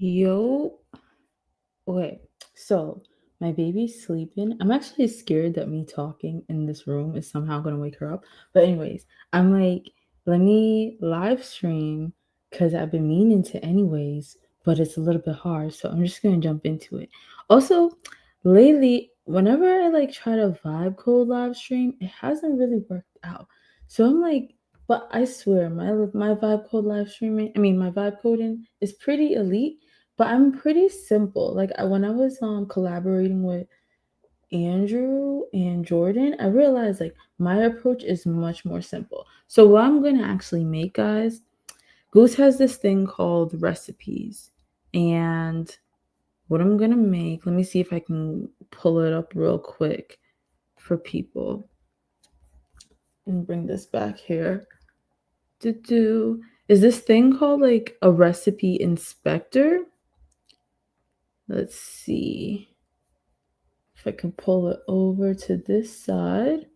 Yo, okay, so my baby's sleeping. I'm actually scared that me talking in this room is somehow gonna wake her up. But anyways, I'm like, let me live stream because I've been meaning to anyways, but it's a little bit hard, so I'm just gonna jump into it. Also, lately, whenever I like try to vibe code live stream, it hasn't really worked out. So I'm like, but I swear my vibe code live streaming, I mean my vibe coding is pretty elite, but I'm pretty simple. Like when I was collaborating with Andrew and Jordan, I realized like my approach is much more simple. So what I'm gonna actually make, guys, Goose has this thing called recipes. And what I'm gonna make, let me see if I can pull it up real quick for people and bring this back here. Is this thing called like a recipe inspector? Let's see if I can pull it over to this side.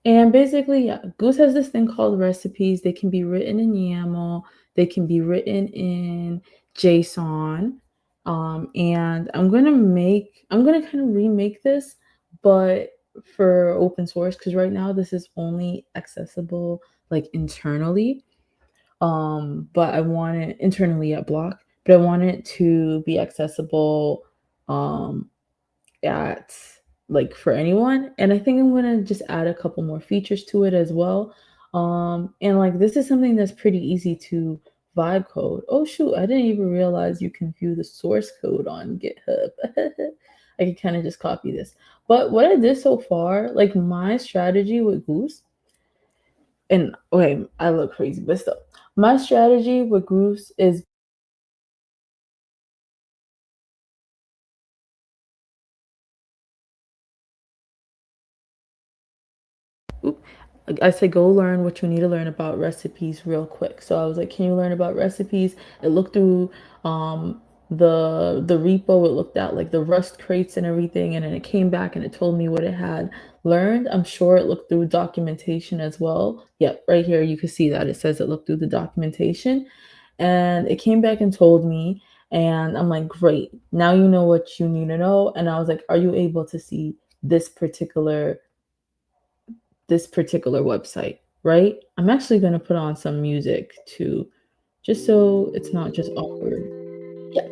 And basically, yeah, Goose has this thing called recipes. They can be written in YAML, they can be written in JSON. And I'm gonna kind of remake this, but for open source, because right now this is only accessible like internally. But I want it internally at Block, but I want it to be accessible at like for anyone. And I think I'm gonna just add a couple more features to it as well. And like this is something that's pretty easy to vibe code. Oh shoot, I didn't even realize you can view the source code on GitHub. I can kind of just copy this. But what I did so far, like my strategy with Goose, and okay, I look crazy, but still, my strategy with Goose is I said, go learn what you need to learn about recipes real quick. So I was like, can you learn about recipes? It looked through the repo. It looked at like the Rust crates and everything, and then it came back and it told me what it had learned. I'm sure it looked through documentation as well. Yep, right here you can see that it says it looked through the documentation, and it came back and told me. And I'm like, great, now you know what you need to know. And I was like, are you able to see this particular website, right? I'm actually going to put on some music too, just so it's not just awkward. Yeah.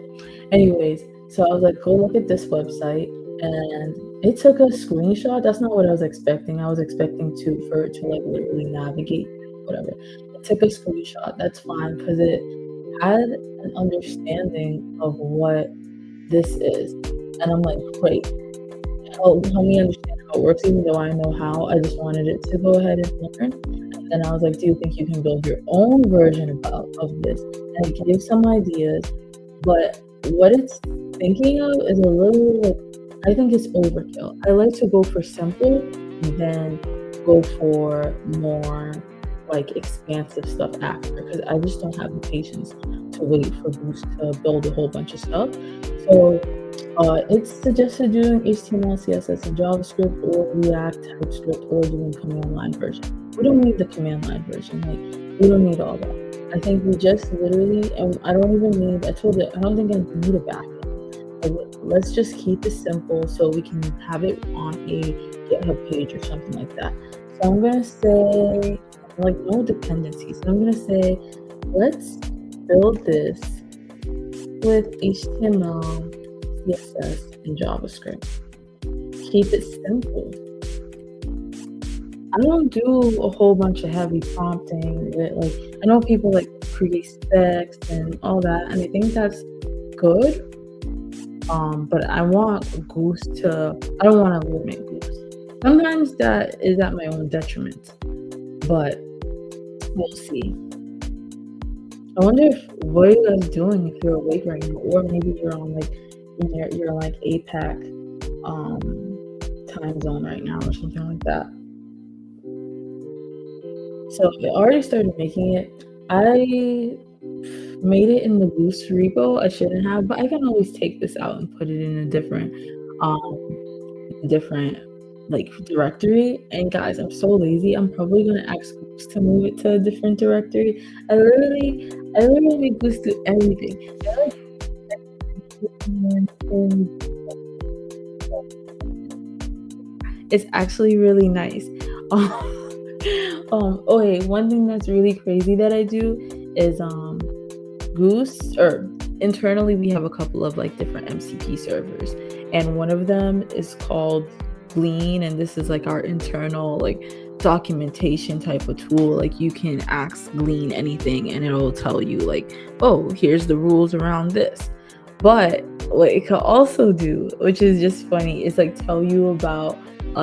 Anyways, so I was like, go look at this website, and it took a screenshot. That's not what I was expecting. I was expecting for it to like literally navigate, whatever. It took a screenshot. That's fine because it had an understanding of what this is. And I'm like, great, help me understand how it works, even though I know how. I just wanted it to go ahead and learn. And then I was like, do you think you can build your own version of this? And it gave some ideas, but what it's thinking of is a little like, I think it's overkill. I like to go for simple and then go for more like expansive stuff after, because I just don't have the patience to wait for Boost to build a whole bunch of stuff. So it's suggested doing HTML, CSS, and JavaScript, or React, TypeScript, or doing command line version. We don't need the command line version. Like, we don't need all that. I think we just literally, and I don't even need, I told it, I don't think I need a backend. Like, let's just keep it simple so we can have it on a GitHub page or something like that. So I'm going to say, like, no dependencies. So I'm going to say, let's build this with HTML, CSS, and JavaScript. Keep it simple. I don't do a whole bunch of heavy prompting. Like, I know people like create specs and all that, and I think that's good. But I want Goose to, I don't want to limit Goose. Sometimes that is at my own detriment. But We'll see. I wonder if what are you guys doing if you're awake right now, or maybe you're on like in your like APAC um time zone right now or something like that. So I already started making it. I made it in the Goose repo. I shouldn't have, but I can always take this out and put it in a different like directory. And guys, I'm so lazy. I'm probably gonna ask Goose to move it to a different directory. I literally make Goose do everything. I like and it's actually really nice. Okay, one thing that's really crazy that I do is Goose, or internally we have a couple of like different MCP servers, and one of them is called Glean, and this is like our internal like documentation type of tool. Like you can ask Glean anything and it'll tell you like, oh, here's the rules around this. But what it could also do, which is just funny, is like tell you about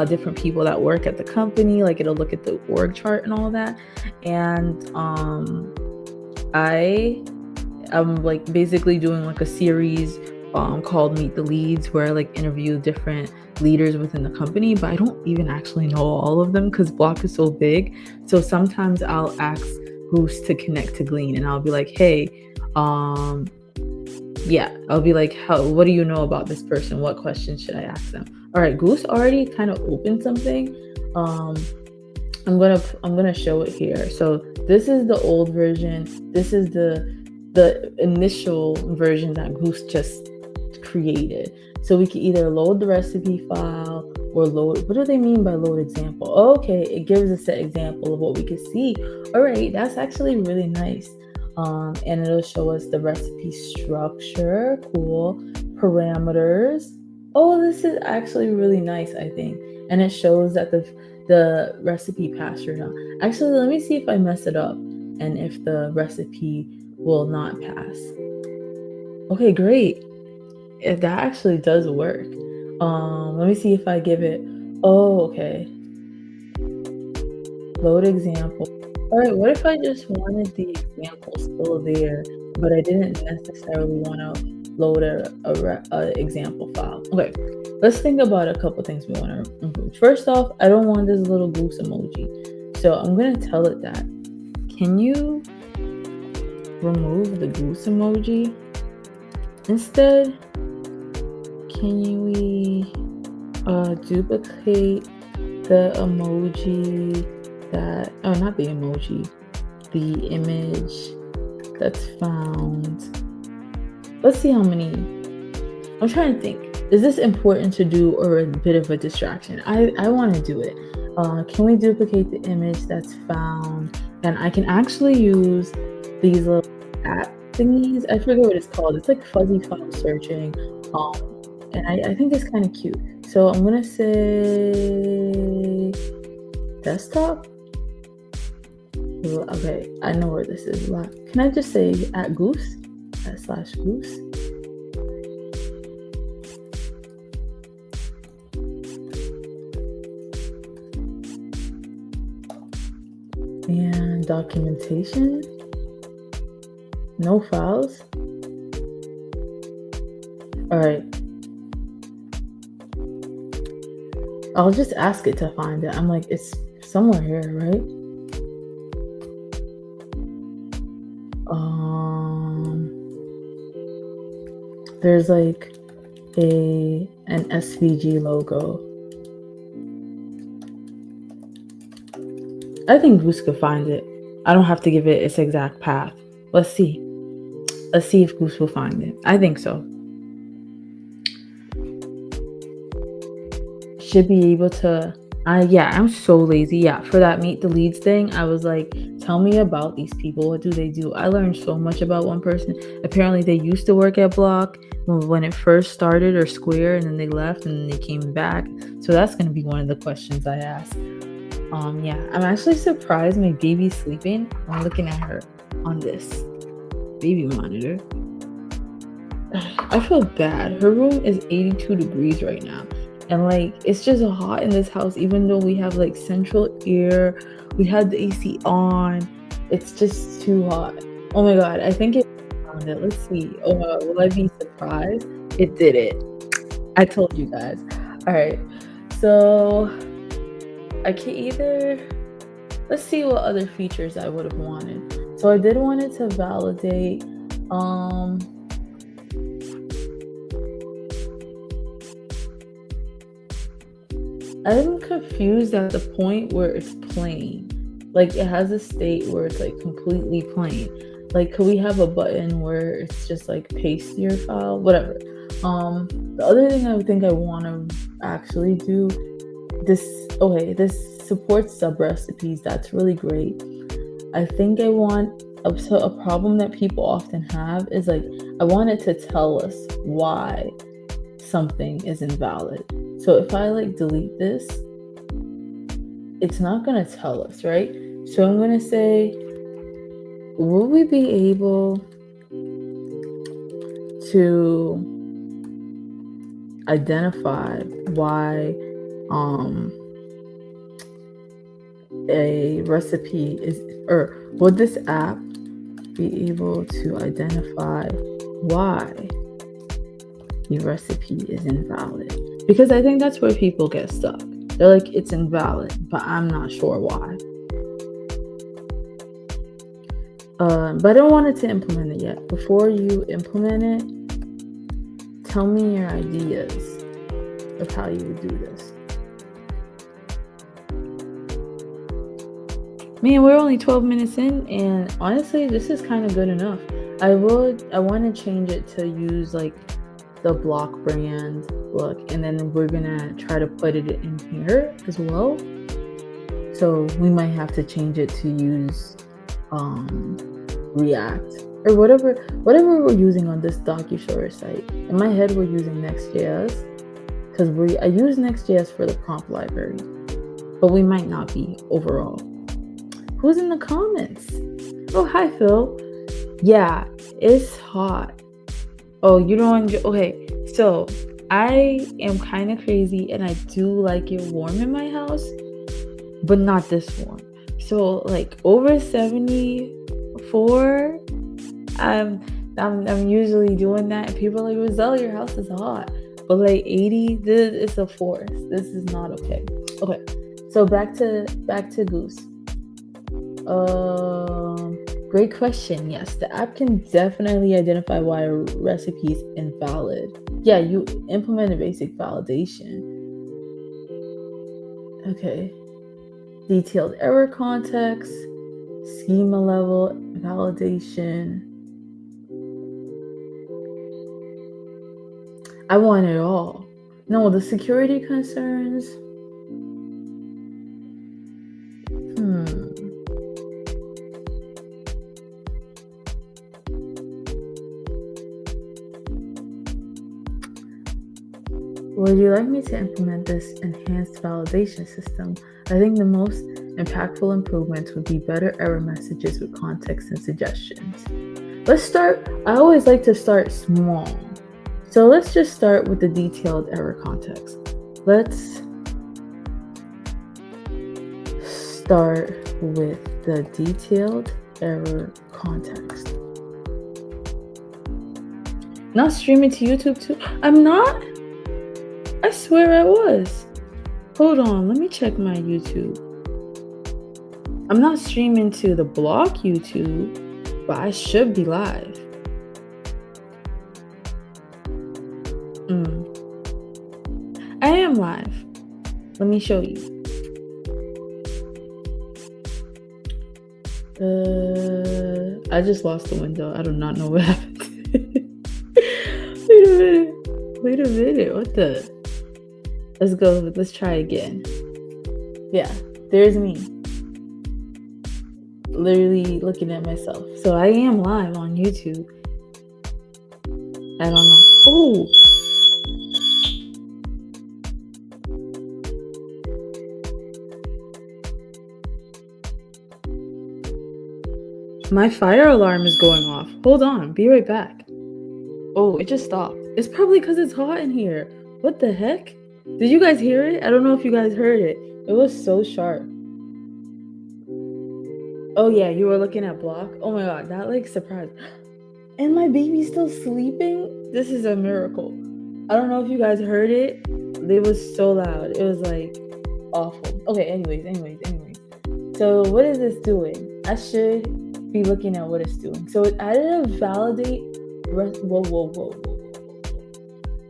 different people that work at the company. Like it'll look at the org chart and all that. And I'm like basically doing like a series called Meet the Leads, where I like interview different leaders within the company, but I don't even actually know all of them because Block is so big. So sometimes I'll ask Goose to connect to Glean, and I'll be like, hey, yeah, I'll be like, what do you know about this person? What questions should I ask them? All right, Goose already kind of opened something. I'm gonna show it here. So this is the old version. This is the initial version that Goose just created. So we can either load the recipe file or load. What do they mean by load example? Okay, it gives us an example of what we could see. All right, that's actually really nice. And it'll show us the recipe structure. Cool. Parameters. Oh, this is actually really nice, I think. And it shows that the recipe passed or not. Actually, let me see if I mess it up and if the recipe will not pass. Okay, great. That actually does work. Let me see if I give it. Oh, okay. Load example. All right, what if I just wanted the example still there, but I didn't necessarily want to load a example file? Okay, let's think about a couple things we want to improve. First off, I don't want this little goose emoji, so I'm going to tell it that. Can you remove the goose emoji? Instead, can we duplicate the emoji that, oh, not the emoji, the image that's found. Let's see how many. I'm trying to think. Is this important to do or a bit of a distraction? I want to do it. Can we duplicate the image that's found? And I can actually use these little at thingies. I forget what it's called. It's like fuzzy file searching. And I think it's kind of cute. So I'm gonna say desktop. Okay, I know where this is. Can I just say @goose, @/goose? And documentation. No files. All right. I'll just ask it to find it. I'm like, it's somewhere here, right? There's like an SVG logo. I think Goose could find it. I don't have to give it its exact path. Let's see. Let's see if Goose will find it. I think so. Should be able to. Yeah, I'm so lazy. Yeah, for that Meet the Leads thing, I was like, tell me about these people. What do they do? I learned so much about one person. Apparently, they used to work at Block when it first started, or Square, and then they left and then they came back. So that's going to be one of the questions I ask. Yeah, I'm actually surprised my baby's sleeping. I'm looking at her on this baby monitor. I feel bad. Her room is 82 degrees right now. And like, it's just hot in this house, even though we have like central air, we had the AC on. It's just too hot. Oh my god, I think it found it. Let's see. Oh my god, will I be surprised? It did it. I told you guys. Alright. So I can either, let's see what other features I would have wanted. So I did want it to validate I'm confused at the point where it's plain. Like it has a state where it's like completely plain. Like could we have a button where it's just like paste your file? Whatever. The other thing I think I want to actually do, this supports sub recipes. That's really great. I think I want, so a problem that people often have is like, I want it to tell us why something is invalid. So if I like delete this, it's not going to tell us, right? So I'm going to say, will we be able to identify why a recipe is, or would this app be able to identify why the recipe is invalid? Because I think that's where people get stuck. They're like, it's invalid, but I'm not sure why. But I don't want it to implement it yet. Before you implement it, tell me your ideas of how you would do this. Man, we're only 12 minutes in, and honestly, this is kind of good enough. I want to change it to use like the block brand look, and then we're gonna try to put it in here as well. So we might have to change it to use React or whatever we're using on this DocuShore site. In my head, we're using Next.js because I use Next.js for the prompt library, but we might not be overall. Who's in the comments? Oh, hi, Phil. Yeah, it's hot. Oh, you don't enjoy. Okay, so I am kind of crazy and I do like it warm in my house, but not this warm. So like over 74, I'm usually doing that, and people are like, Roselle, your house is hot. But like 80, this is a forest. This is not okay. Okay, so back to Goose. Great question. Yes, the app can definitely identify why a recipe is invalid. Yeah, you implement a basic validation. Okay. Detailed error context, schema level validation. I want it all. No, the security concerns. Would you like me to implement this enhanced validation system? I think the most impactful improvements would be better error messages with context and suggestions. Let's start. I always like to start small. So let's just start with the detailed error context. Let's start with the detailed error context. Not streaming to YouTube too? I'm not? I swear I was. Hold on, let me check my YouTube. I'm not streaming to the blog YouTube, but I should be live. I am live. Let me show you. I just lost the window. I do not know what happened. Wait a minute. What the? Let's go. Let's try again. Yeah, there's me. Literally looking at myself. So I am live on YouTube. I don't know. Oh! My fire alarm is going off. Hold on. Be right back. Oh, it just stopped. It's probably because it's hot in here. What the heck? Did you guys hear it? I don't know if you guys heard it. It was so sharp. Oh yeah, you were looking at block. Oh my god, that like surprised. And my baby's still sleeping. This is a miracle. I don't know if you guys heard it. It was so loud. It was like awful. Okay, anyways. So what is this doing? I should be looking at what it's doing. So it added a validate whoa.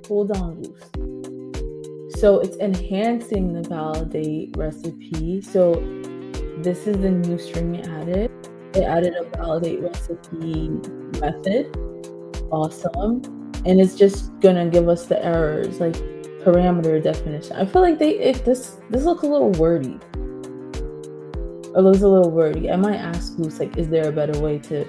Hold on, Goose. So it's enhancing the validate recipe. So this is the new string it added. It added a validate recipe method. Awesome. And it's just gonna give us the errors, like parameter definition. I feel like this looks a little wordy. It looks a little wordy. I might ask Goose, like, is there a better way to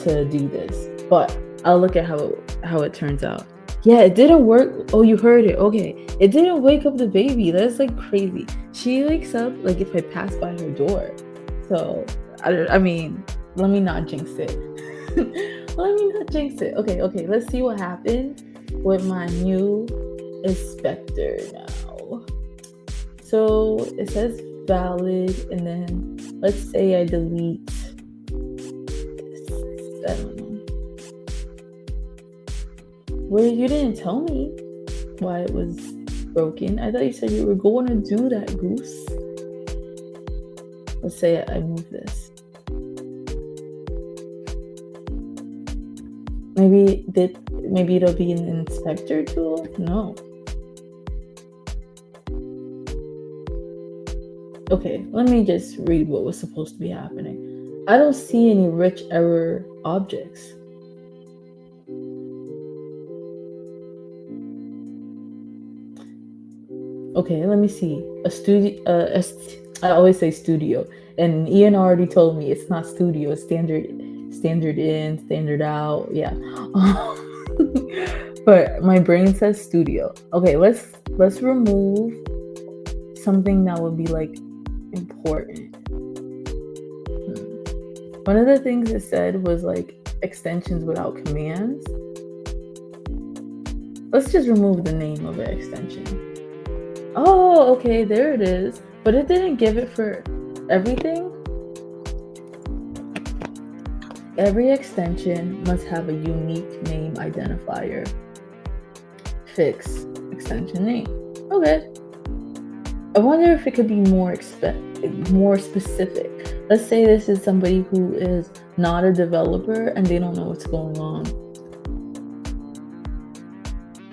do this? But I'll look at how it turns out. Yeah, it didn't work. Oh, you heard it. Okay. It didn't wake up the baby. That's like crazy. She wakes up like if I pass by her door. So, I mean, let me not jinx it. Okay. Let's see what happens with my new inspector now. So, it says valid, and then let's say I delete this. I don't know. Well, you didn't tell me why it was broken. I thought you said you were going to do that, Goose. Let's say I move this. Maybe it'll be an inspector tool? No. Okay, let me just read what was supposed to be happening. I don't see any rich error objects. Okay, let me see. I always say studio, and Ian already told me it's not studio. It's standard in, standard out. Yeah, but my brain says studio. Okay, let's remove something that would be like important. One of the things it said was like extensions without commands. Let's just remove the name of an extension. Oh, okay, there it is. But it didn't give it for everything. Every extension must have a unique name identifier. Fix extension name. Okay. I wonder if it could be more specific. Let's say this is somebody who is not a developer and they don't know what's going on.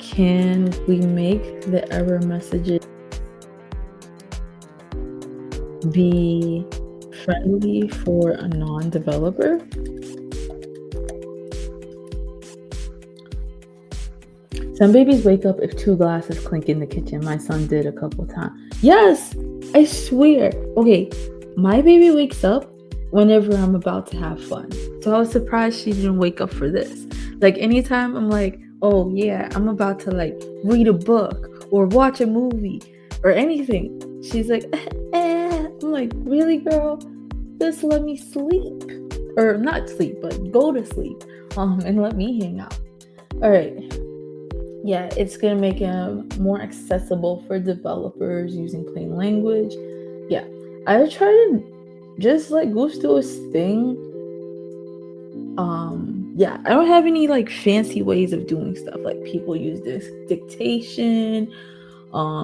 Can we make the error messages be friendly for a non-developer? Some babies wake up if 2 glasses clink in the kitchen. My son did a couple times. Yes, I swear. Okay, my baby wakes up whenever I'm about to have fun. So I was surprised she didn't wake up for this. Like anytime I'm like, oh yeah, I'm about to like read a book or watch a movie or anything, she's like, I'm like, really, girl? Just let me sleep. Or not sleep, but go to sleep. And let me hang out. All right. Yeah, it's going to make it more accessible for developers using plain language. Yeah, I try to just let Goose do his thing. Yeah, I don't have any like fancy ways of doing stuff. Like people use this dictation,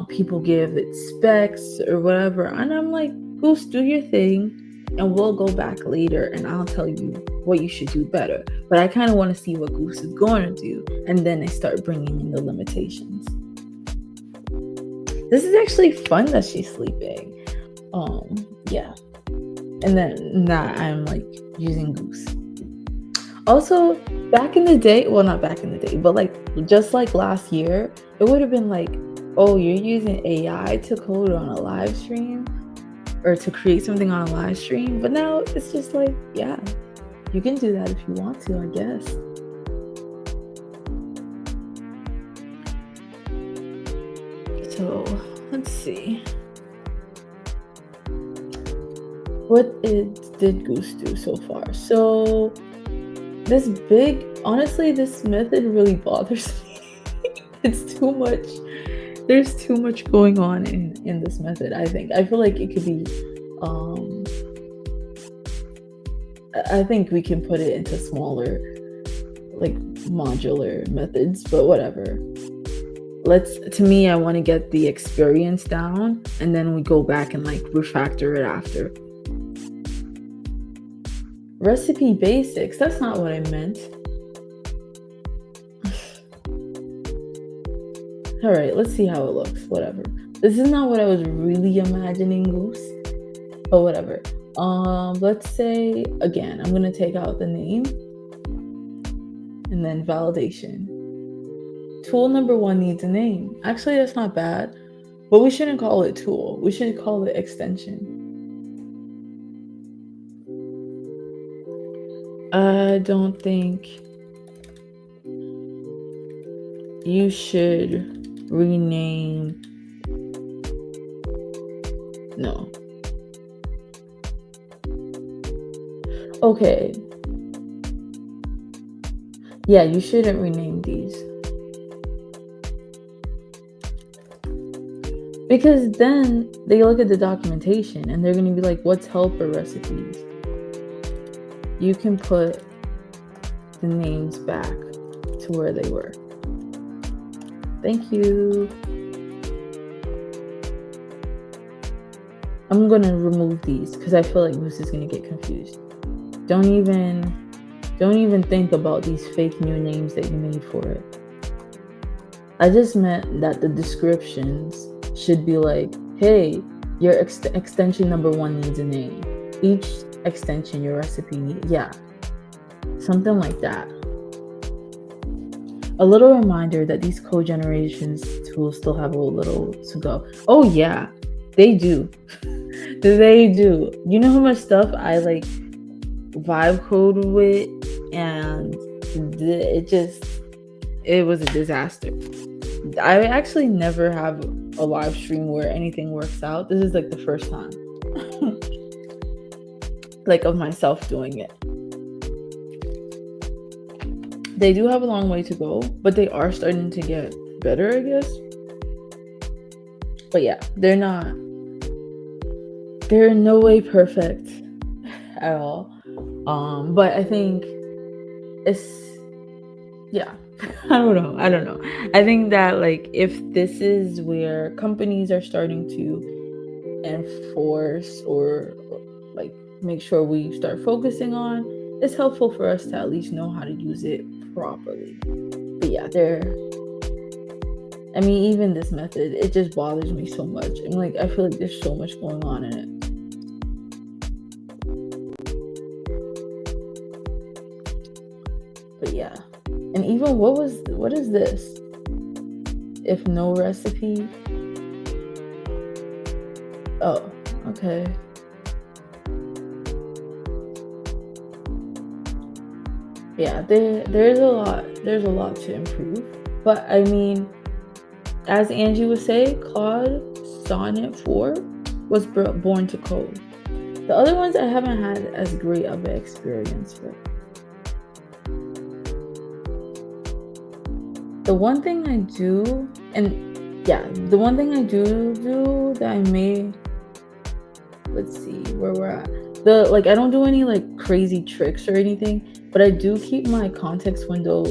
people give it specs or whatever. And I'm like, Goose, do your thing and we'll go back later and I'll tell you what you should do better. But I kind of want to see what Goose is going to do. And then I start bringing in the limitations. This is actually fun that she's sleeping. Yeah. And then that I'm like using Goose. Also, back in the day, well, not back in the day, but like just like last year, it would have been like, oh, you're using AI to code on a live stream or to create something on a live stream. But now it's just like, yeah, you can do that if you want to, I guess. So let's see. What did Goose do so far? So honestly, this method really bothers me. It's too much. There's too much going on in this method, I think. I feel like it could be I think we can put it into smaller, like modular methods, but whatever. To me, I want to get the experience down and then we go back and like refactor it after. Recipe basics, that's not what I meant. All right, let's see how it looks. Whatever. This is not what I was really imagining, Goose. But whatever. Let's say again, I'm gonna take out the name and then validation. Tool number 1 needs a name. Actually, that's not bad, but we shouldn't call it tool. We should call it extension. I don't think you should rename. No. Okay. Yeah, you shouldn't rename these. Because then they look at the documentation and they're going to be like, what's helper recipes? You can put the names back to where they were. Thank you. I'm going to remove these because I feel like Goose is going to get confused. Don't even think about these fake new names that you made for it. I just meant that the descriptions should be like, hey, your extension number 1 needs a name. Each extension, your recipe needs, yeah, something like that. A little reminder that these code generations tools still have a little to go. Oh yeah, they do. They do. You know how much stuff I like vibe code with, and it was a disaster. I actually never have a live stream where anything works out. This is like the first time like of myself doing it. They do have a long way to go, but they are starting to get better, I guess. But yeah, they're in no way perfect at all. But I think it's, yeah, I don't know. I think that like if this is where companies are starting to enforce or like make sure we start focusing on, it's helpful for us to at least know how to use it properly. But yeah, even this method, it just bothers me so much. And like I feel like there's so much going on in it. But yeah. And even what is this? If no recipe? Oh, okay. Yeah, there's a lot to improve. But I mean, as Angie would say, Claude Sonnet 4 was born to code. The other ones I haven't had as great of an experience with. The one thing I do, that I may, let's see where we're at. I don't do any like crazy tricks or anything, but I do keep my context window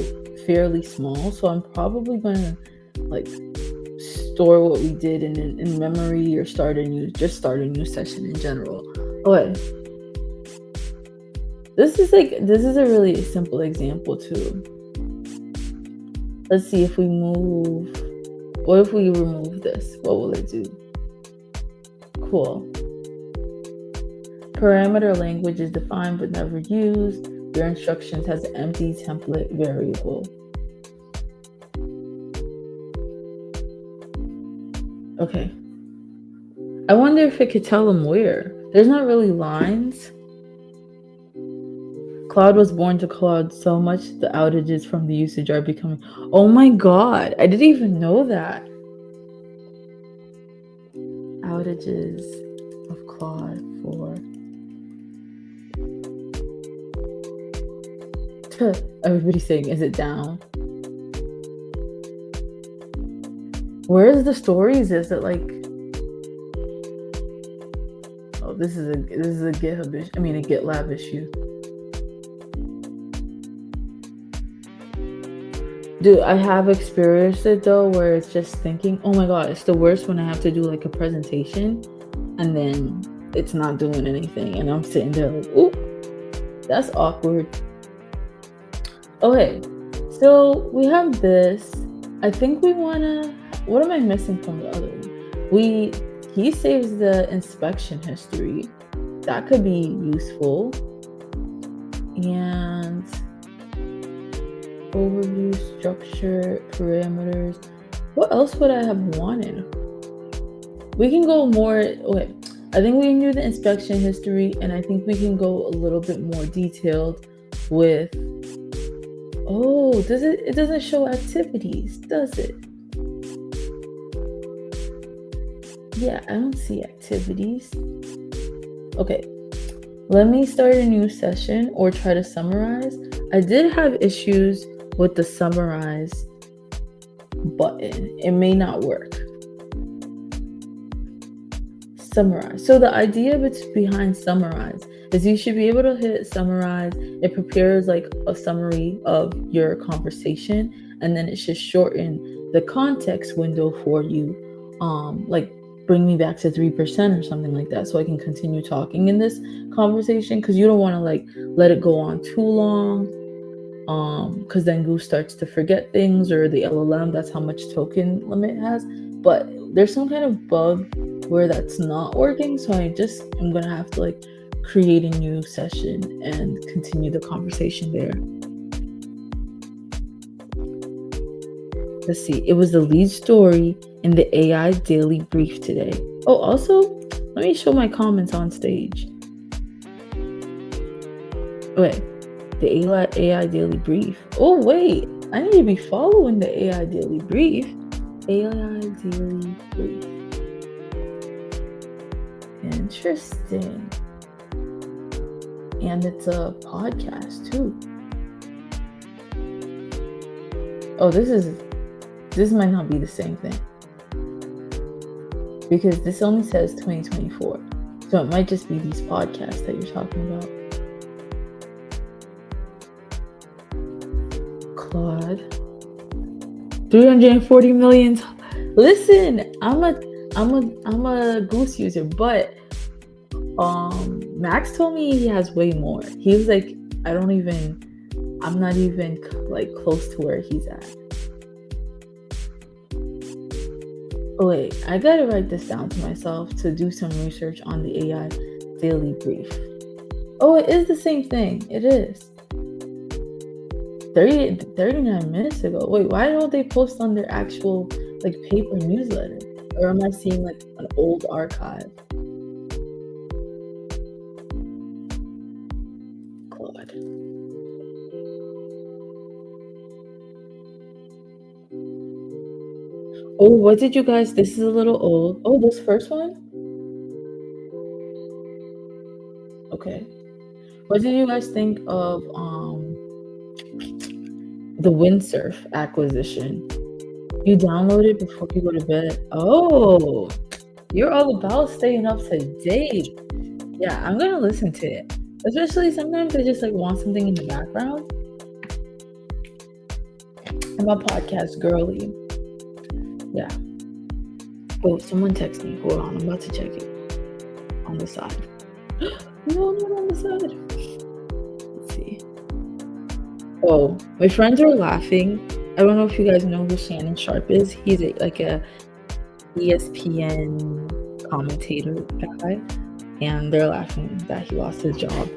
fairly small. So I'm probably gonna like store what we did in memory or start a new session in general. Okay. This is a really simple example too. Let's see if we move. What if we remove this? What will it do? Cool. Parameter language is defined but never used. Your instructions has an empty template variable. Okay. I wonder if it could tell them where. There's not really lines. Claude was born to Claude so much the outages from the usage are becoming... Oh my god, I didn't even know that. Outages of Claude 4. Everybody's saying, is it down? Where is the stories? Is it like... Oh, this is a GitHub issue. A GitLab issue. Dude, I have experienced it though, where it's just thinking, oh my god, it's the worst when I have to do like a presentation and then it's not doing anything and I'm sitting there like, ooh, that's awkward. Okay, so we have this. I think we wanna. What am I missing from the other one? He saves the inspection history. That could be useful. And overview, structure, parameters. What else would I have wanted? We can go more. Okay, I think we can do the inspection history, and I think we can go a little bit more detailed with. Oh, does it? It doesn't show activities, does it? Yeah, I don't see activities. Okay, let me start a new session or try to summarize. I did have issues with the summarize button. It may not work. Summarize. So the idea behind summarize is you should be able to hit summarize. It prepares like a summary of your conversation, and then it should shorten the context window for you. Like bring me back to 3% or something like that, so I can continue talking in this conversation, because you don't want to like let it go on too long, because then Goose starts to forget things, or the LLM, that's how much token limit it has. But there's some kind of bug where that's not working, so I'm gonna have to like create a new session and continue the conversation there. Let's see, it was the lead story in the AI daily brief today. Oh, also, let me show my comments on stage. Okay, the AI daily brief. Oh, wait, I need to be following the AI daily brief. AI daily brief. Interesting. And it's a podcast too. Oh, this might not be the same thing, because this only says 2024. So it might just be these podcasts that you're talking about. Claude. 340 million. Listen, I'm a Goose user, but Max told me he has way more. He was like, I'm not even like close to where he's at. Oh wait, I gotta write this down to myself to do some research on the AI daily brief. Oh, it is the same thing. It is. 39 minutes ago. Wait, why don't they post on their actual like paper newsletter? Or am I seeing like an old archive? Claude. Oh, what did you guys? This is a little old. Oh, this first one? Okay. What did you guys think of the windsurf acquisition? You download it before you go to bed. Oh, you're all about staying up to date. Yeah, I'm gonna listen to it. Especially sometimes I just like want something in the background. I'm a podcast girly. Yeah. Oh, someone text me. Hold on, I'm about to check it. On the side. No, not on the side. Let's see. Oh, my friends are laughing. I don't know if you guys know who Shannon Sharp is. He's like a ESPN commentator guy, and they're laughing that he lost his job.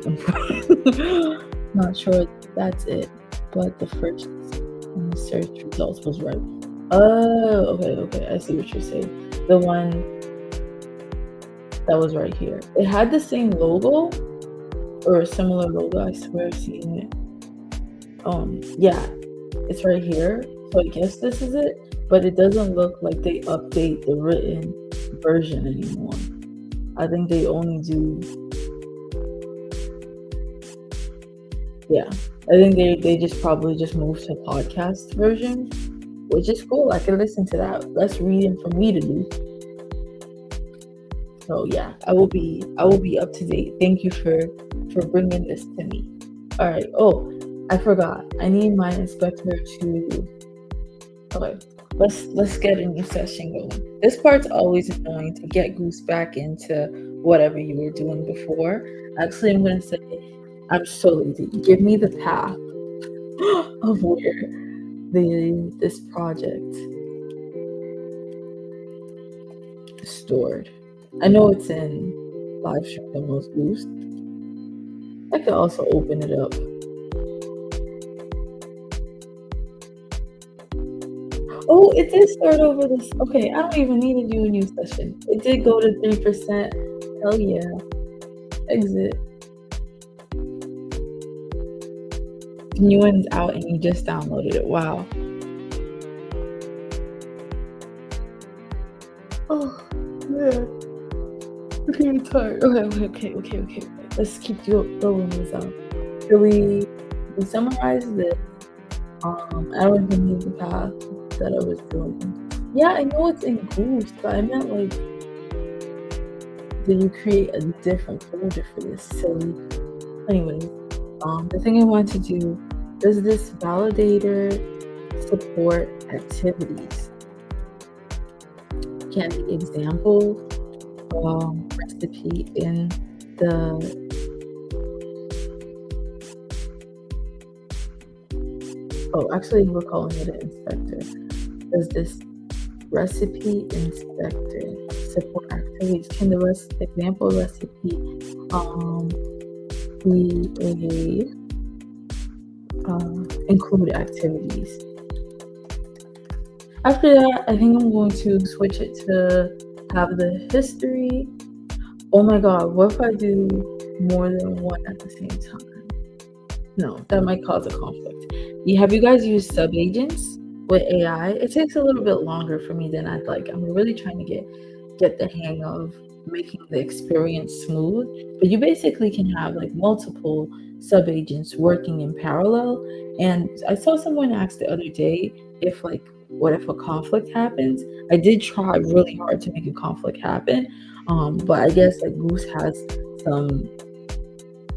Not sure that's it, but the first in the search results was right. Oh, okay. I see what you're saying. The one that was right here. It had the same logo or a similar logo. I swear I've seen it. Yeah, it's right here. So I guess this is it, but it doesn't look like they update the written version anymore. I think they only do. Yeah, I think they just probably just moved to podcast version, which is cool. I can listen to that. Less reading for me to do. So yeah, I will be up to date. Thank you for bringing this to me. All right. Oh, I forgot. I need my inspector to Okay, let's get a new session going. This part's always annoying to get Goose back into whatever you were doing before. Actually, I'm gonna say I'm so lazy. Give me the path of where this project is stored. I know it's in live stream demos Goose. I could also open it up. Oh, it did start over this. Okay, I don't even need to do a new session. It did go to 3%. Hell yeah. Exit. New one's out and you just downloaded it. Wow. Oh, man. Okay, I'm tired. Okay. Let's keep going this out. So we summarize this. I don't even need the path that I was doing. Yeah, I know it's in Goose, but I meant like, did you create a different folder for this silly? Anyways, the thing I want to do, does this validator support activities? Can the example recipe in the actually we're calling it an inspector. Does this recipe inspector support activities? Can the example recipe be include activities? After that, I think I'm going to switch it to have the history. Oh my god, what if I do more than one at the same time? No, that might cause a conflict. Have you guys used subagents with AI? It takes a little bit longer for me than I'd like. I'm really trying to get the hang of making the experience smooth. But you basically can have like multiple subagents working in parallel. And I saw someone ask the other day if like, what if a conflict happens? I did try really hard to make a conflict happen, but I guess like Goose has some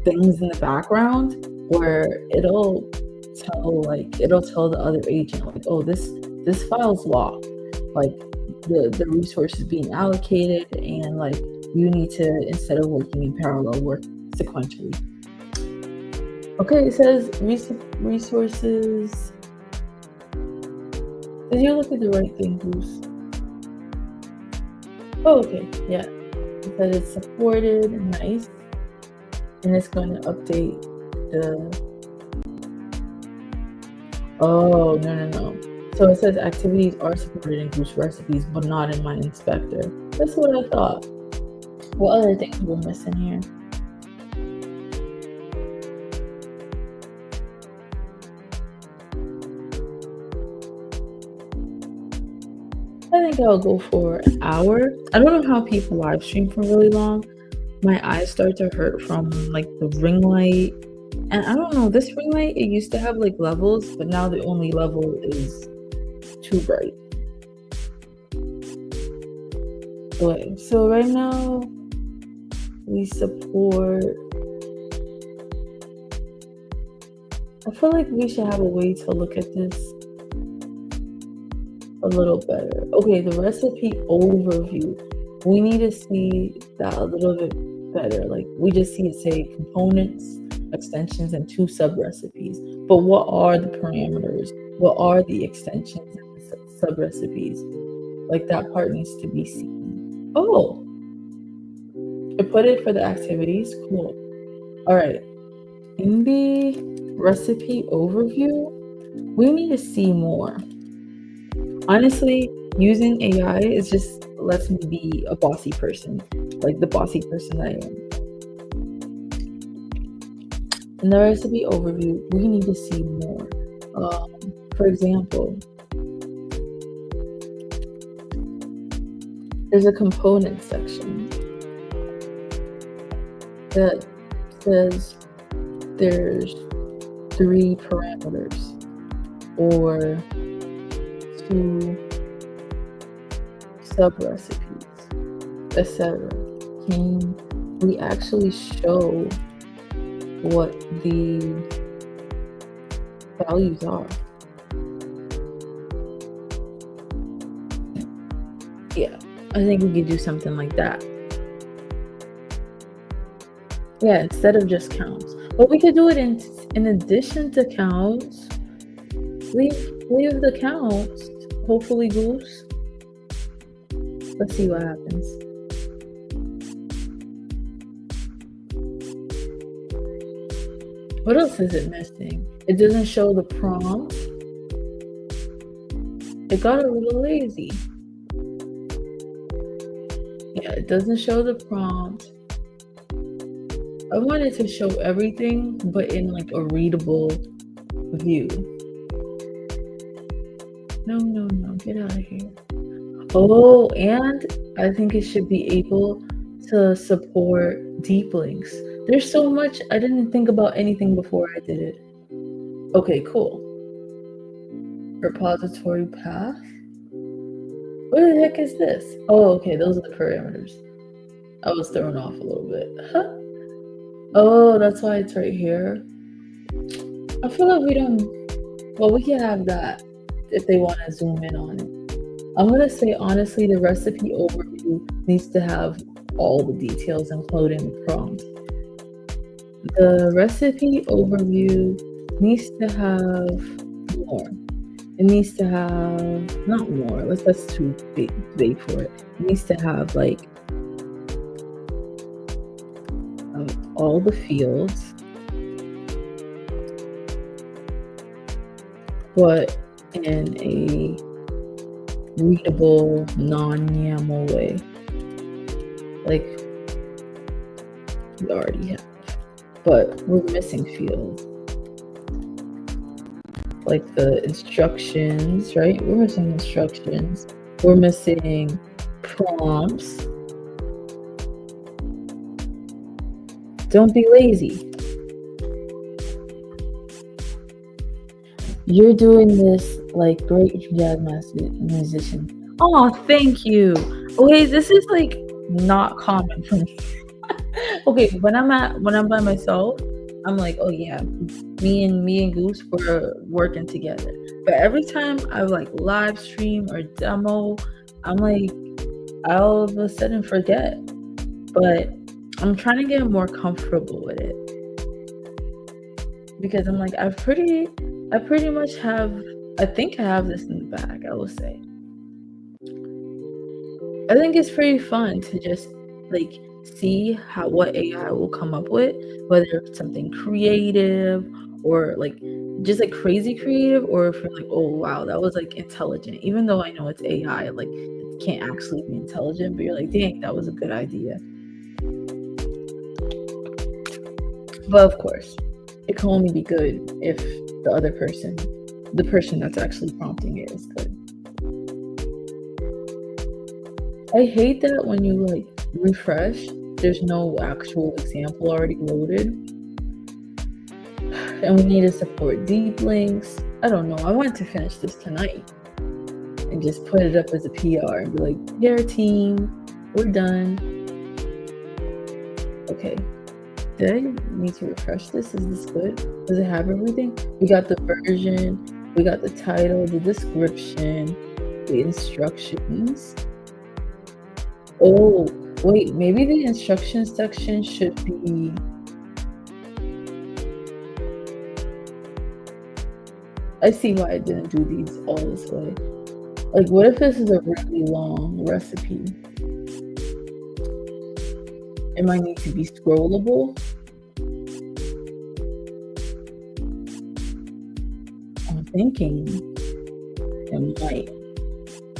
things in the background where it'll tell the other agent like, oh, this file's locked, like the resource is being allocated, and like you need to, instead of working in parallel, work sequentially. Okay, it says resources. Did you look at the right thing, Goose? Oh, okay, yeah. It says it's supported, nice. And it's going to update the... Oh, no. So it says activities are supported in Goose recipes, but not in my inspector. That's what I thought. What other things we're missing here? I think I'll go for an hour. I don't know how people live stream for really long. My eyes start to hurt from like the ring light. And I don't know, this ring light, it used to have like levels, but now the only level is too bright. Okay, so right now we support... I feel like we should have a way to look at this a little better. Okay, the recipe overview. We need to see that a little bit better. Like we just see it say components, extensions, and 2 sub recipes. But what are the parameters? What are the extensions and the sub recipes? Like that part needs to be seen. Oh, I put it for the activities. Cool. All right. In the recipe overview, we need to see more. Honestly, using AI is just lets me be a bossy person, like the bossy person I am. In the recipe overview, we need to see more. For example, there's a component section that says there's 3 parameters or 2 sub recipes, etc. Can we actually show what the values are? Yeah, I think we could do something like that. Yeah, instead of just counts. But we could do it in addition to counts. Leave the counts. Hopefully, goose. Let's see what happens. What else is it missing? It doesn't show the prompt. It got a little lazy. Yeah, it doesn't show the prompt. I wanted to show everything, but in like a readable view. No, get out of here. Oh, and I think it should be able to support deep links. There's so much, I didn't think about anything before I did it. Okay, cool. Repository path. What the heck is this? Oh, okay, those are the parameters. I was thrown off a little bit. Huh? Oh, that's why it's right here. I feel like we don't, well, we can have that if they want to zoom in on it. I'm going to say, honestly, the recipe overview needs to have all the details, including the prompt. The recipe overview needs to have more. It needs to have, not more, that's too big for it. It needs to have like all the fields, but in a readable, non-YAML way. Like we already have, but we're missing fields. Like the instructions, right? We're missing instructions. We're missing prompts. Don't be lazy. You're doing this like great jazz musician. Oh, thank you. Okay, this is like not common for me. Okay, when I'm by myself, I'm like, oh yeah, me and Goose were working together. But every time I like live stream or demo, I'm like, I'll all of a sudden forget. But I'm trying to get more comfortable with it because I'm like, I pretty much have. I think I have this in the bag. I will say. I think it's pretty fun to just like see what AI will come up with, whether it's something creative or like just like crazy creative, or if you're like, oh wow, that was like intelligent, even though I know it's AI, like it can't actually be intelligent, but you're like, dang, that was a good idea. But of course, it can only be good if the person that's actually prompting it is good. I hate that when you like refresh, there's no actual example already loaded. And we need to support deep links. I don't know. I want to finish this tonight and just put it up as a PR and be like, here team, we're done. Okay. Did I need to refresh this? Is this good? Does it have everything? We got the version, we got the title, the description, the instructions. Oh, wait, maybe the instructions section should be... I see why I didn't do these all this way. Like, what if this is a really long recipe? It might need to be scrollable. I'm thinking it might.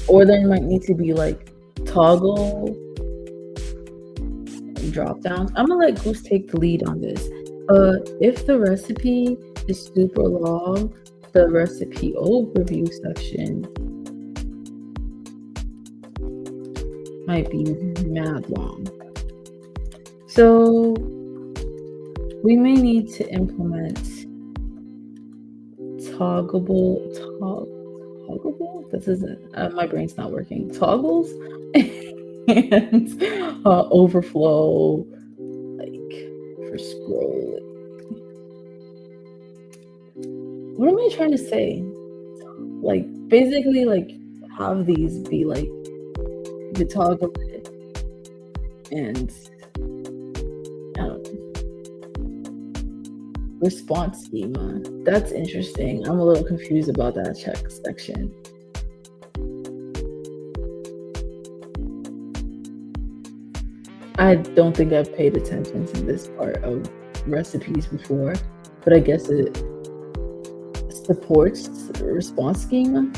Or there might need to be like toggle drop downs. I'm gonna let Goose take the lead on this. If the recipe is super long, the recipe overview section might be mad long. So we may need to implement toggable. This isn't. My brain's not working. Toggles and overflow, like for scrolling. What am I trying to say? Like basically, like have these be like You could toggle it, and I don't know. Response schema. That's interesting. I'm a little confused about that check section. I don't think I've paid attention to this part of recipes before, but I guess it supports response schema.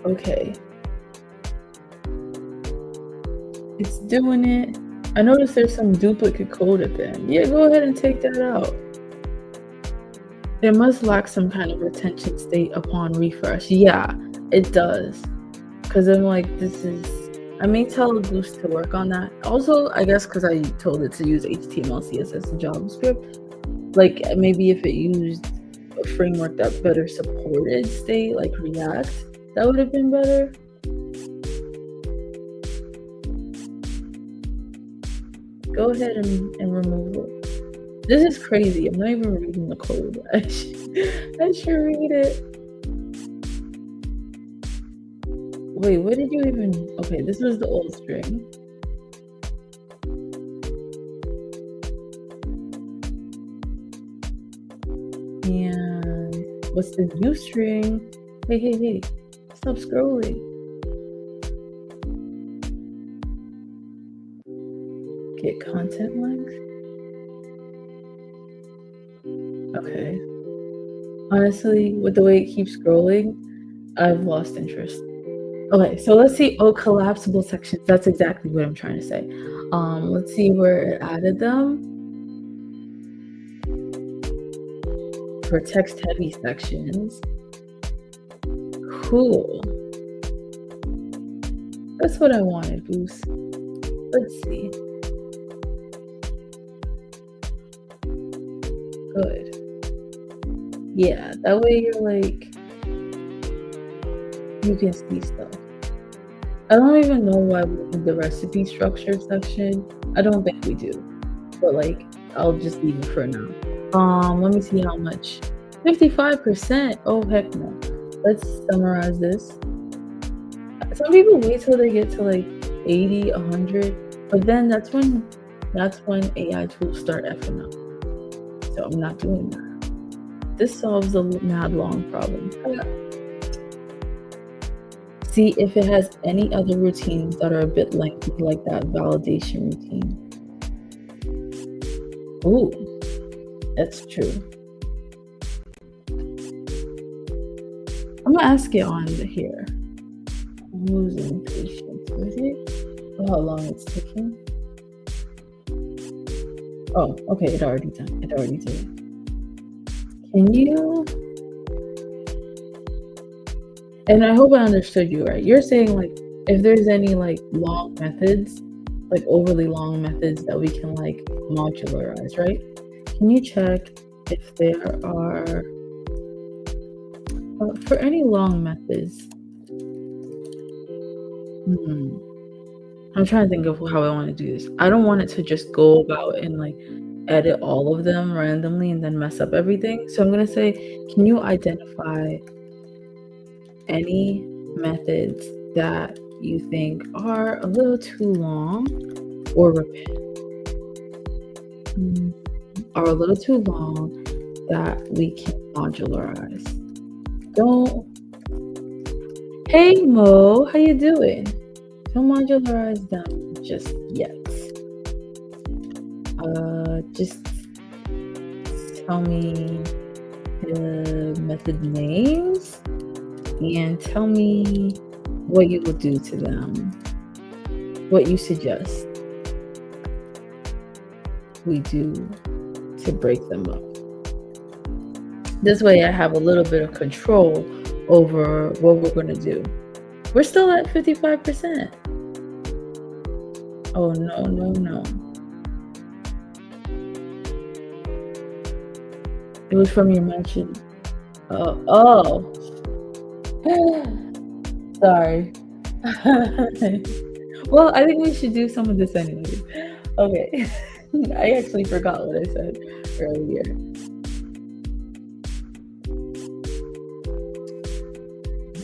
Okay. It's doing it. I noticed there's some duplicate code at the end. Yeah, go ahead and take that out. It must lack some kind of retention state upon refresh. Yeah, it does. Because I'm like, I may tell Goose to work on that. Also, I guess because I told it to use HTML, CSS, and JavaScript. Like, maybe if it used a framework that better supported state, like React, that would have been better. Go ahead and remove it. This is crazy. I'm not even reading the code. I should read it. Wait, what did you even... Okay, this was the old string. And what's the new string? Hey. Stop scrolling. Get content length. Okay. Honestly, with the way it keeps scrolling, I've lost interest. Okay, so let's see. Oh, collapsible sections. That's exactly what I'm trying to say. Let's see where it added them. For text-heavy sections. Cool. That's what I wanted, Goose. Let's see. Good. Yeah, that way you're like, you can see stuff. I don't even know why we need the recipe structure section. I don't think we do, but like, I'll just leave it for now. Let me see how much. 55%. Oh heck no. Let's summarize this. Some people wait till they get to like 80, 100, but then that's when AI tools start effing up. So I'm not doing that. This solves the mad long problem. See if it has any other routines that are a bit lengthy, like that validation routine. Ooh, that's true. I'm gonna ask it on here. I'm losing patience with it. Oh, how long it's taking. Oh, okay, it already did. Can you? And I hope I understood you right. You're saying like if there's any like long methods, like overly long methods that we can like modularize, right? Can you check if there are for any long methods? I'm trying to think of how I want to do this. I don't want it to just go about and like edit all of them randomly and then mess up everything. So I'm gonna say, can you identify any methods that you think are a little too long or are a little too long that we can modularize? Don't. Hey Mo, how you doing? Don't modularize them just yet. Just tell me the method names and tell me what you will do to them, what you suggest we do to break them up. This way I have a little bit of control over what we're going to do. We're still at 55%. Oh, no. It was from your mention. Oh. Sorry. Well, I think we should do some of this anyway. Okay. I actually forgot what I said earlier.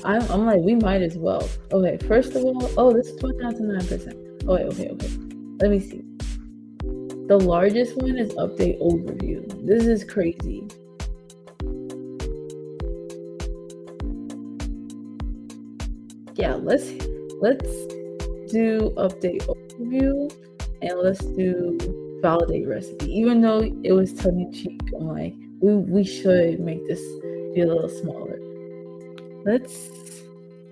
I'm like, we might as well. Okay, first of all, oh, this went down to 9%. Okay. Let me see. The largest one is update overview. This is crazy. Yeah, let's do update overview and let's do validate recipe. Even though it was tongue in cheek, I'm like, we should make this be a little smaller. Let's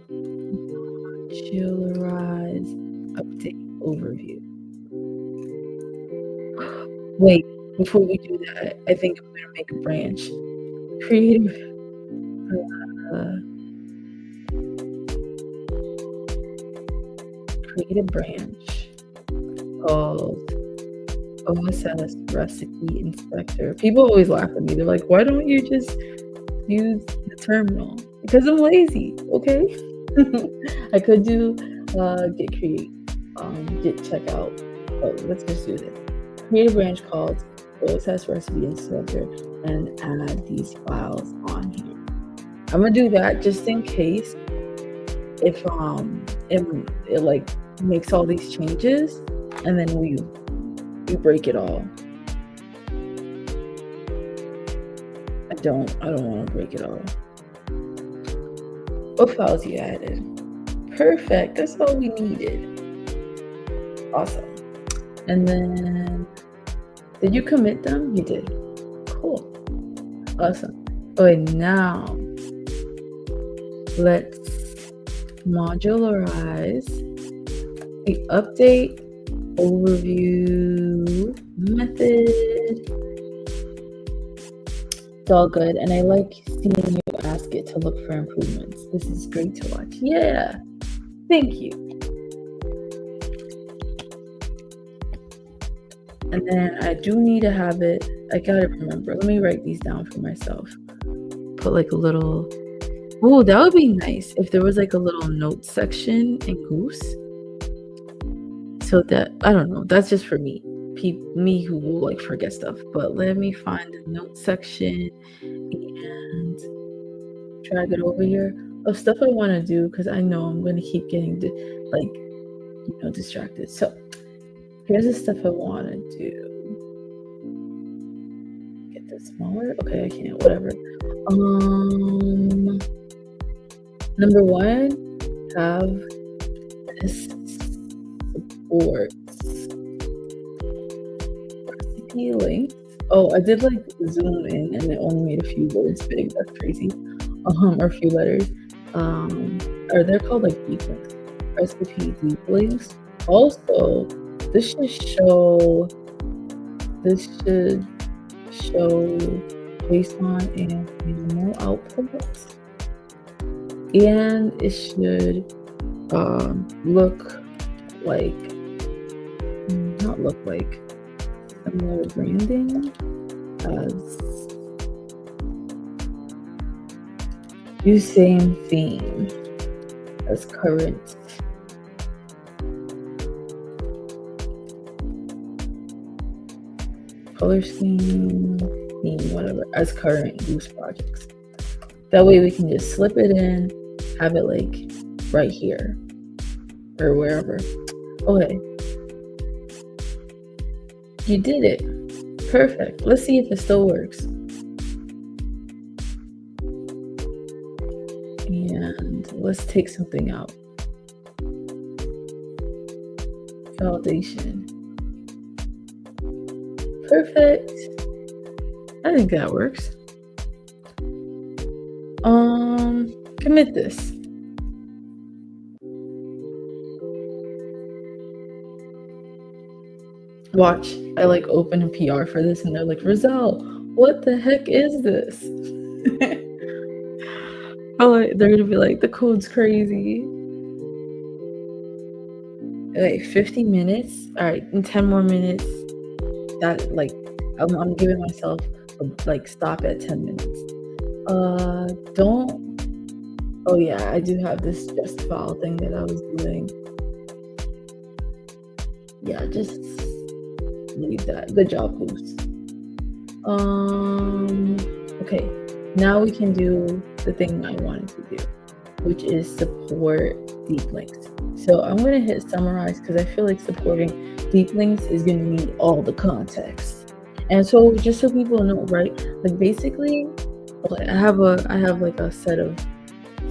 modularize update overview. Wait, before we do that, I think I'm gonna make a branch. Create a branch called OSS Recipe Inspector. People always laugh at me. They're like, why don't you just use the terminal? Because I'm lazy, okay? I could do git create, git checkout, but let's just do this. Create a branch called OSS Recipe Inspector and add these files on here. I'm gonna do that just in case if it like makes all these changes and then we break it all. I don't want to break it all. What files you added? Perfect. That's all we needed. Awesome. And then, did you commit them? You did. Cool. Awesome. Okay, now let's modularize the update overview method. It's all good, and I like seeing you ask it to look for improvements. This is great to watch. Yeah, thank you. And then I do need to have it. I gotta remember. Let me write these down for myself. Put like a little. Oh, that would be nice if there was like a little note section in Goose. So that, I don't know, that's just for me. Me who will like forget stuff. But let me find the note section and drag it over here of stuff I want to do because I know I'm going to keep getting distracted. So here's the stuff I want to do. Get this smaller. Okay, I can't. Whatever. Number one, have this supports recipe links. Oh, I did like zoom in and it only made a few words big. That's crazy. Or a few letters. Or they're called like deep links. Recipe deep links. Also, this should show JSON and animal outputs. And it should not look like similar branding as use same theme as current. Color scheme, theme, whatever, as current Goose projects. That way we can just slip it in, have it like right here or wherever. Okay. You did it. Perfect. Let's see if it still works. And let's take something out. Validation. Perfect. I think that works. Commit this. Watch, I like open a PR for this and they're like, Rizal, what the heck is this? Oh, they're gonna be like, the code's crazy. Okay, 50 minutes. All right, in 10 more minutes. That like, I'm giving myself like stop at 10 minutes. Don't. Oh yeah, I do have this just file thing that I was doing. Yeah, just leave that. Good job, Goose. Okay, now we can do the thing I wanted to do. which is support deep links. So I'm going to hit summarize because I feel like supporting deep links is going to need all the context. And so just so people know, right, like basically, okay, I have like a set of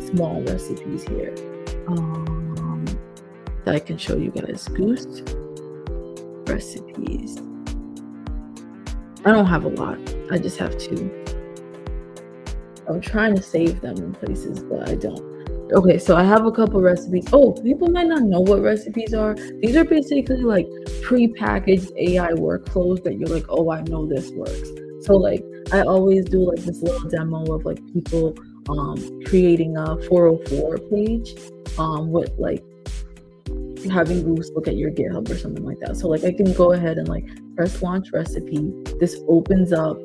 small recipes here that I can show you guys. Goose recipes. I don't have a lot. I just have 2. I'm trying to save them in places, but I don't. Okay, so I have a couple recipes. Oh, people might not know what recipes are. These are basically like pre-packaged AI workflows that you're like, oh, I know this works. So like I always do like this little demo of like people creating a 404 page with like having Goose look at your GitHub or something like that. So like I can go ahead and like press launch recipe. This opens up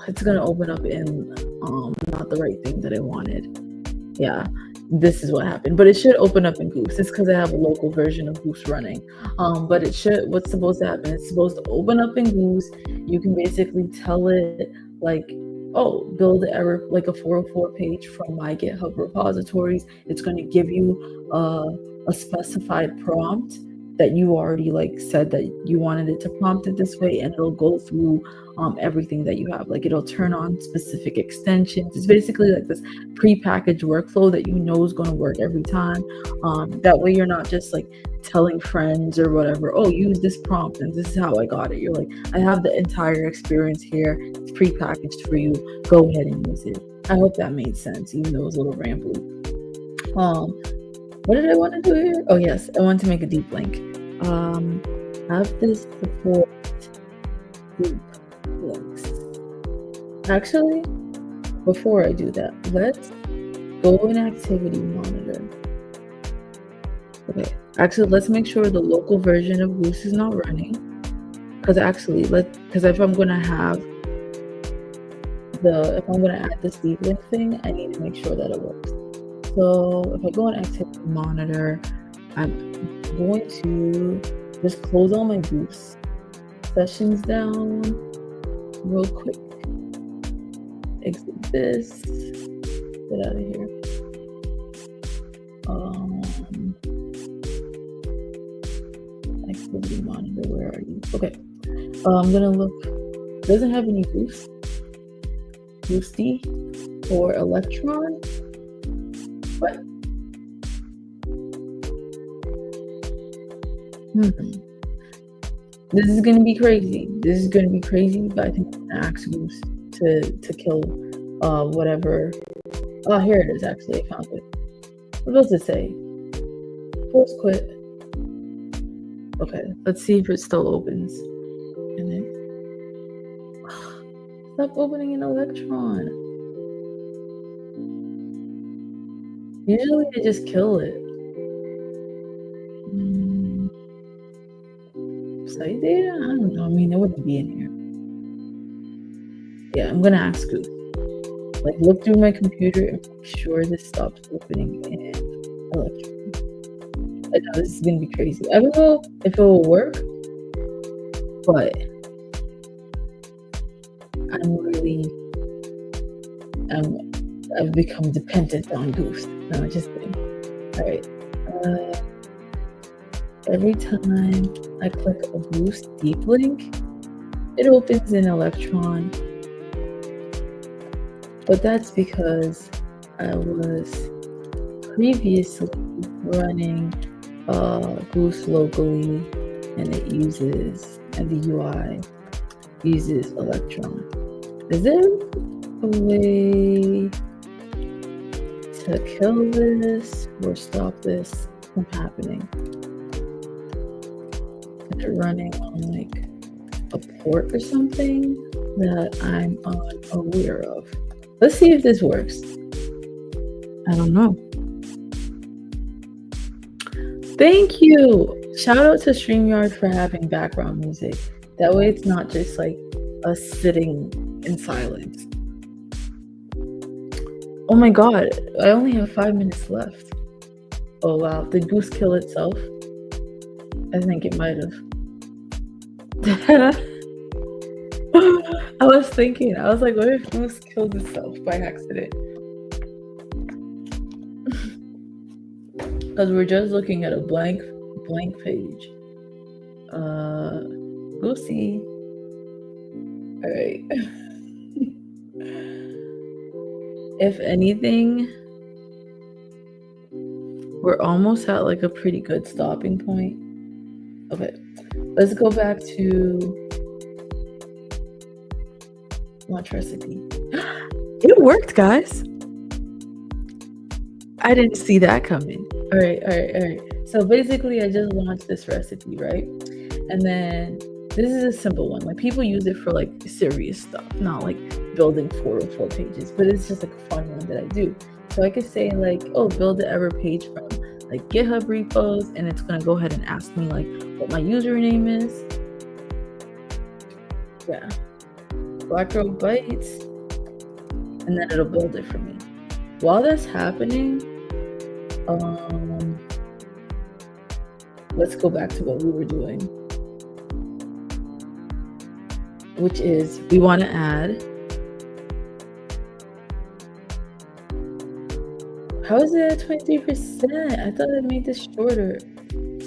it's gonna open up in not the right thing that I wanted. Yeah, this is what happened, but it should open up in Goose. It's because I have a local version of Goose running. But what's supposed to happen? It's supposed to open up in Goose. You can basically tell it like, oh, build like a 404 page from my GitHub repositories. It's going to give you a specified prompt that you already like said that you wanted it to prompt it this way, and it'll go through everything that you have. Like it'll turn on specific extensions. It's basically like this pre-packaged workflow that you know is going to work every time. That way you're not just like telling friends or whatever, oh, use this prompt and this is how I got it. You're like, I have the entire experience here. It's pre-packaged for you. Go ahead and use it. I hope that made sense, even though it was a little rambly. What did I want to do here? Oh yes, I want to make a deep link. Have this support deep links. Actually, before I do that, let's go in activity monitor. Okay, actually, let's make sure the local version of Goose is not running. Because if I'm gonna add this deep link thing, I need to make sure that it works. So if I go in activity monitor, I'm going to just close all my Goose sessions down real quick. Exit this. Get out of here. Activity monitor, where are you? Okay. I'm gonna look. Doesn't have any Goose. Goosey or Electron. What? This is gonna be crazy. But I think I'm gonna ask Goose to kill whatever. Oh, here it is. Actually, I found it. What was it say? Force quit. Okay, let's see if it still opens. And then stop opening an Electron. Usually they just kill it. Site data? I don't know. I mean, it wouldn't be in here. Yeah, I'm gonna ask Goose. Like, look through my computer and make sure this stops opening in Electron. I know this is gonna be crazy. I don't know if it will work, but I've become dependent on Goose. No, just kidding. All right. Every time I click a Goose deep link, it opens in Electron. But that's because I was previously running Goose locally, and the UI uses Electron. Is there a way to kill this or stop this from happening? Is it running on like a port or something that I'm unaware of? Let's see if this works. I don't know. Thank you. Shout out to StreamYard for having background music. That way it's not just like us sitting in silence. Oh my god, I only have 5 minutes left. Oh wow, did Goose kill itself? I think it might have. I was like, what if Goose killed itself by accident? because we're just looking at a blank page. Goosey. All right. If anything, we're almost at like a pretty good stopping point. Okay, let's go back to launch recipe. It worked, guys. I didn't see that coming. All right. So basically, I just launched this recipe, right? And then this is a simple one. Like, people use it for like serious stuff, not like building 404 pages, but it's just like a fun one that I do. So I could say like, oh, build the ever page from like GitHub repos, and it's gonna go ahead and ask me like what my username is. Yeah, Black Girl Bites, and then it'll build it for me. While that's happening, let's go back to what we were doing, which is we want to add. How is it at 23%? I thought I made this shorter.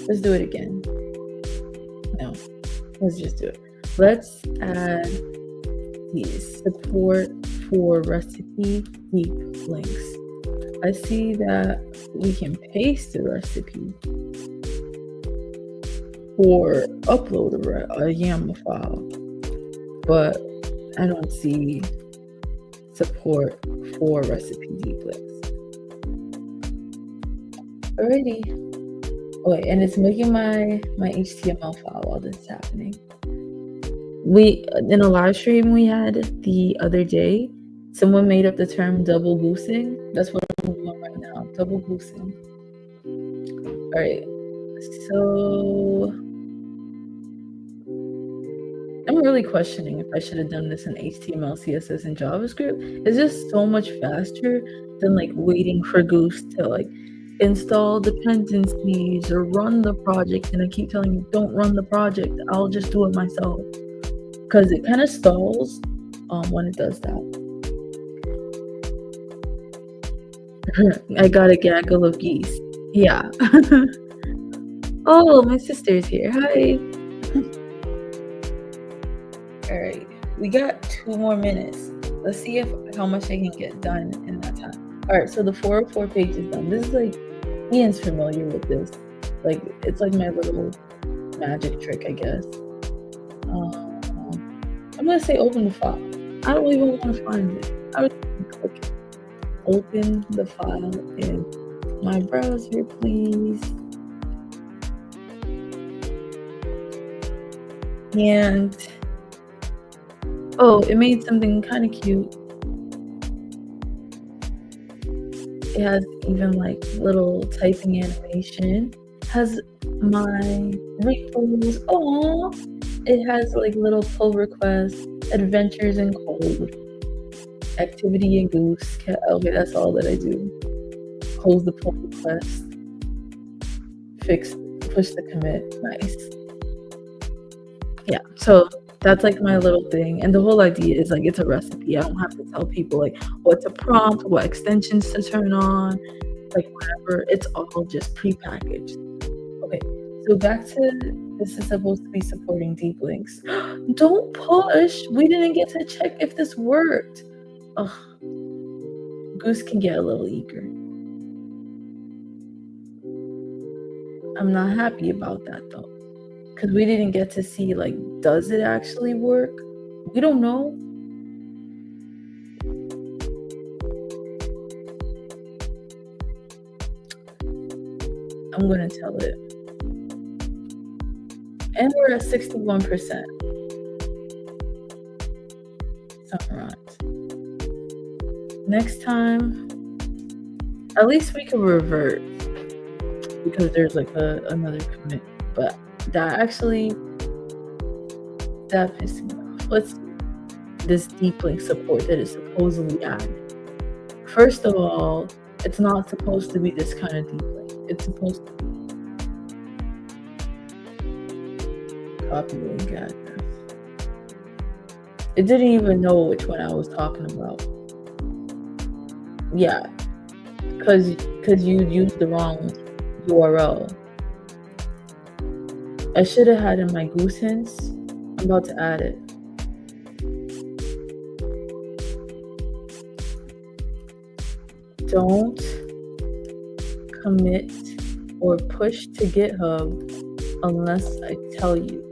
Let's do it again. No, let's just do it. Let's add these support for recipe deep links. I see that we can paste the recipe or upload a YAML file, but I don't see support for recipe deep links. Alrighty. Oh, wait, and it's making my HTML file while this is happening. We, in a live stream we had the other day, someone made up the term double goosing. That's what I'm doing right now, double goosing. All right, so I'm really questioning if I should have done this in HTML, CSS, and JavaScript. It's just so much faster than like waiting for Goose to like install dependencies or run the project. And I keep telling you, don't run the project. I'll just do it myself. Because it kind of stalls when it does that. I got a gaggle of geese. Yeah. Oh, my sister's here. Hi. All right. We got 2 more minutes. Let's see how much I can get done in that time. All right. So the 404 page is done. This is like, Ian's familiar with this. Like, it's like my little magic trick, I guess. I'm gonna say open the file. I don't even want to find it. I would click open the file in my browser, please. And oh, it made something kind of cute. It has even like little typing animation. Has my repos. Oh, it has like little pull requests, adventures in code, activity in Goose. Okay, that's all that I do. Close the pull request, push the commit. Nice. Yeah, so that's like my little thing. And the whole idea is like it's a recipe. I don't have to tell people like what to prompt, what extensions to turn on, like whatever. It's all just prepackaged. Okay, so back to this is supposed to be supporting deep links. Don't push. We didn't get to check if this worked. Ugh. Goose can get a little eager. I'm not happy about that though. Because we didn't get to see, like, does it actually work? We don't know. I'm going to tell it. And we're at 61%. Summarize. Next time, at least we can revert. Because there's, like, another commit. But that pissed me off. Let's see. This deep link support that is supposedly added. First of all, it's not supposed to be this kind of deep link. It's supposed to be copy link address. It didn't even know which one I was talking about. Yeah, because you used the wrong URL. I should have had in my goose hints. I'm about to add it. Don't commit or push to GitHub unless I tell you.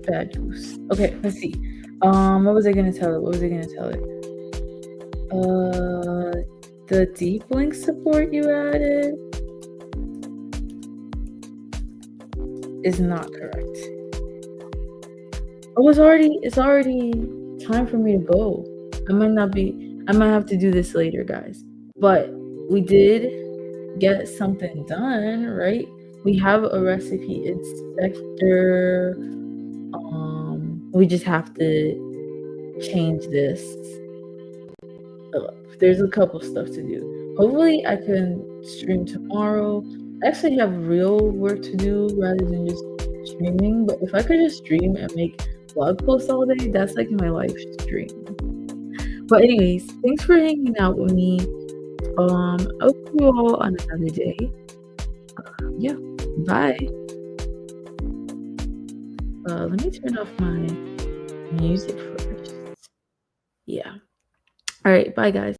Bad goose. Okay, let's see. What was I gonna tell it? The deep link support you added is not correct. It's already time for me to go. I might have to do this later, guys. But we did get something done, right? We have a recipe inspector. We just have to change this. There's a couple stuff to do. Hopefully I can stream tomorrow. I actually have real work to do rather than just streaming, but if I could just stream and make blog posts all day, that's like my life stream. But anyways, thanks for hanging out with me. I'll see you all on another day. Yeah, bye. Let me turn off my music first. Yeah. All right, bye guys.